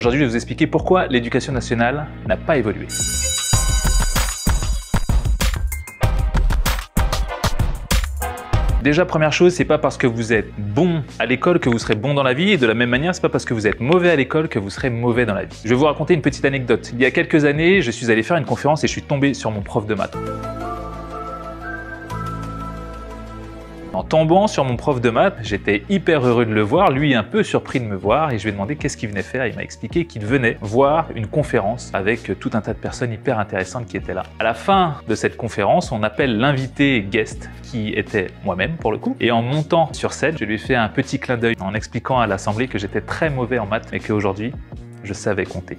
Aujourd'hui, je vais vous expliquer pourquoi l'éducation nationale n'a pas évolué. Déjà, première chose, c'est pas parce que vous êtes bon à l'école que vous serez bon dans la vie, et de la même manière, c'est pas parce que vous êtes mauvais à l'école que vous serez mauvais dans la vie. Je vais vous raconter une petite anecdote. Il y a quelques années, je suis allé faire une conférence et je suis tombé sur mon prof de maths. En tombant sur mon prof de maths, j'étais hyper heureux de le voir, lui un peu surpris de me voir, et je lui ai demandé qu'est-ce qu'il venait faire. Il m'a expliqué qu'il venait voir une conférence avec tout un tas de personnes hyper intéressantes qui étaient là. À la fin de cette conférence, on appelle l'invité guest, qui était moi-même pour le coup, et en montant sur scène, je lui ai fait un petit clin d'œil en expliquant à l'assemblée que j'étais très mauvais en maths, mais qu'aujourd'hui, je savais compter.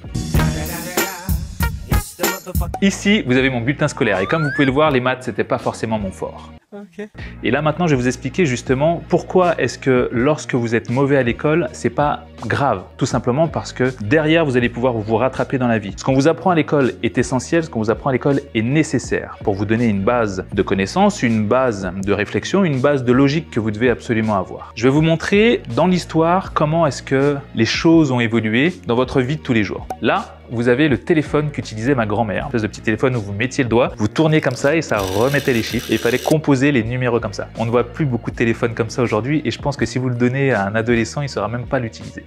Ici, vous avez mon bulletin scolaire, et comme vous pouvez le voir, les maths, c'était pas forcément mon fort. Okay. Et là maintenant je vais vous expliquer justement pourquoi est-ce que lorsque vous êtes mauvais à l'école, c'est pas grave. Tout simplement parce que derrière vous allez pouvoir vous rattraper dans la vie. Ce qu'on vous apprend à l'école est essentiel, ce qu'on vous apprend à l'école est nécessaire pour vous donner une base de connaissances, une base de réflexion, une base de logique que vous devez absolument avoir. Je vais vous montrer dans l'histoire comment est-ce que les choses ont évolué dans votre vie de tous les jours. Là, vous avez le téléphone qu'utilisait ma grand-mère, une espèce de petit téléphone où vous mettiez le doigt, vous tourniez comme ça et ça remettait les chiffres et il fallait composer les numéros comme ça. On ne voit plus beaucoup de téléphones comme ça aujourd'hui et je pense que si vous le donnez à un adolescent, il ne saura même pas l'utiliser.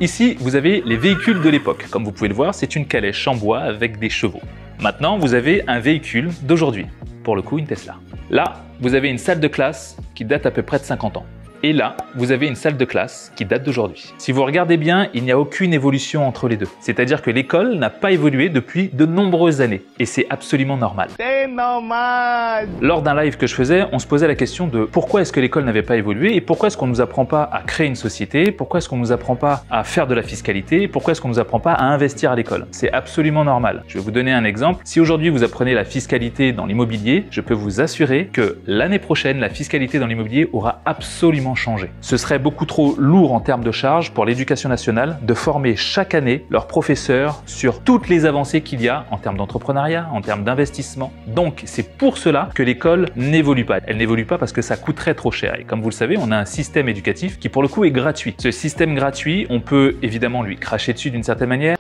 Ici, vous avez les véhicules de l'époque. Comme vous pouvez le voir, c'est une calèche en bois avec des chevaux. Maintenant, vous avez un véhicule d'aujourd'hui, pour le coup une Tesla. Là, vous avez une salle de classe qui date à peu près de 50 ans. Et là, vous avez une salle de classe qui date d'aujourd'hui. Si vous regardez bien, il n'y a aucune évolution entre les deux. C'est-à-dire que l'école n'a pas évolué depuis de nombreuses années. Et c'est absolument normal. C'est normal! Lors d'un live que je faisais, on se posait la question de pourquoi est-ce que l'école n'avait pas évolué et pourquoi est-ce qu'on ne nous apprend pas à créer une société, pourquoi est-ce qu'on ne nous apprend pas à faire de la fiscalité, pourquoi est-ce qu'on ne nous apprend pas à investir à l'école. C'est absolument normal. Je vais vous donner un exemple. Si aujourd'hui vous apprenez la fiscalité dans l'immobilier, je peux vous assurer que l'année prochaine, la fiscalité dans l'immobilier aura absolument changé. Ce serait beaucoup trop lourd en termes de charges pour l'éducation nationale de former chaque année leurs professeurs sur toutes les avancées qu'il y a en termes d'entrepreneuriat, en termes d'investissement. Donc c'est pour cela que l'école n'évolue pas. Elle n'évolue pas parce que ça coûterait trop cher. Et comme vous le savez, on a un système éducatif qui pour le coup est gratuit. Ce système gratuit, on peut évidemment lui cracher dessus d'une certaine manière,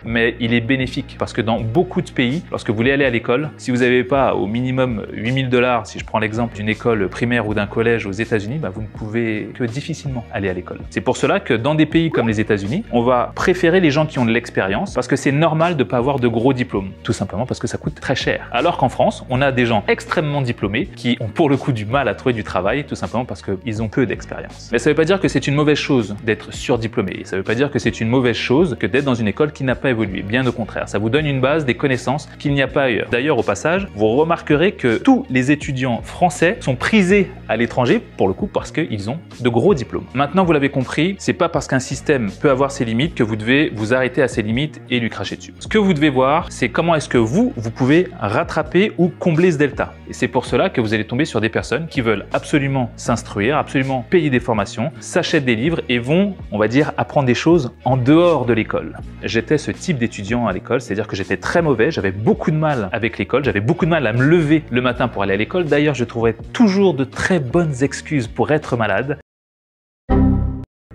mais il est bénéfique parce que dans beaucoup de pays, lorsque vous voulez aller à l'école, si vous n'avez pas au minimum 8 000 $, si je prends l'exemple d'une école primaire ou d'un collège aux États-Unis, vous ne pouvez que difficilement aller à l'école. C'est pour cela que dans des pays comme les États-Unis, on va préférer les gens qui ont de l'expérience parce que c'est normal de ne pas avoir de gros diplômes, tout simplement parce que ça coûte très cher. Alors qu'en France, on a des gens extrêmement diplômés qui ont pour le coup du mal à trouver du travail, tout simplement parce qu'ils ont peu d'expérience. Mais ça ne veut pas dire que c'est une mauvaise chose d'être surdiplômé. Ça ne veut pas dire que c'est une mauvaise chose que d'être dans une école qui n'a pas évoluer. Bien au contraire, ça vous donne une base, des connaissances qu'il n'y a pas ailleurs. D'ailleurs, au passage, vous remarquerez que tous les étudiants français sont prisés à l'étranger, pour le coup, parce qu'ils ont de gros diplômes. Maintenant, vous l'avez compris, c'est pas parce qu'un système peut avoir ses limites que vous devez vous arrêter à ses limites et lui cracher dessus. Ce que vous devez voir, c'est comment est-ce que vous pouvez rattraper ou combler ce delta. Et c'est pour cela que vous allez tomber sur des personnes qui veulent absolument s'instruire, absolument payer des formations, s'achètent des livres et vont, on va dire, apprendre des choses en dehors de l'école. J'étais ce type d'étudiant à l'école, c'est-à-dire que j'étais très mauvais, j'avais beaucoup de mal avec l'école, j'avais beaucoup de mal à me lever le matin pour aller à l'école. D'ailleurs, je trouverais toujours de très bonnes excuses pour être malade.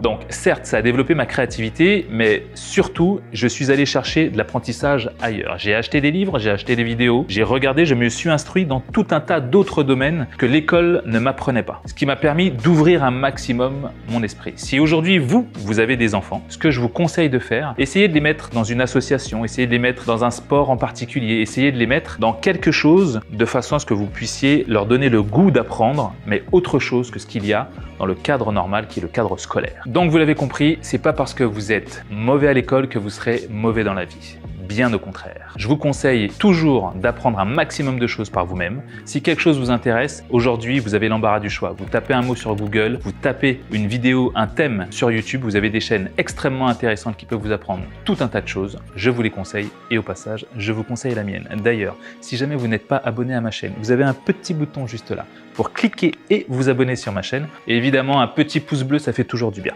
Donc certes, ça a développé ma créativité, mais surtout, je suis allé chercher de l'apprentissage ailleurs. J'ai acheté des livres, j'ai acheté des vidéos, j'ai regardé, je me suis instruit dans tout un tas d'autres domaines que l'école ne m'apprenait pas. Ce qui m'a permis d'ouvrir un maximum mon esprit. Si aujourd'hui, vous avez des enfants, ce que je vous conseille de faire, essayez de les mettre dans une association, essayez de les mettre dans un sport en particulier, essayez de les mettre dans quelque chose de façon à ce que vous puissiez leur donner le goût d'apprendre, mais autre chose que ce qu'il y a dans le cadre normal qui est le cadre scolaire. Donc vous l'avez compris, c'est pas parce que vous êtes mauvais à l'école que vous serez mauvais dans la vie. Bien au contraire. Je vous conseille toujours d'apprendre un maximum de choses par vous-même. Si quelque chose vous intéresse, aujourd'hui vous avez l'embarras du choix. Vous tapez un mot sur Google, vous tapez une vidéo, un thème sur YouTube, vous avez des chaînes extrêmement intéressantes qui peuvent vous apprendre tout un tas de choses. Je vous les conseille et au passage, je vous conseille la mienne. D'ailleurs, si jamais vous n'êtes pas abonné à ma chaîne, vous avez un petit bouton juste là pour cliquer et vous abonner sur ma chaîne. Et évidemment, un petit pouce bleu, ça fait toujours du bien.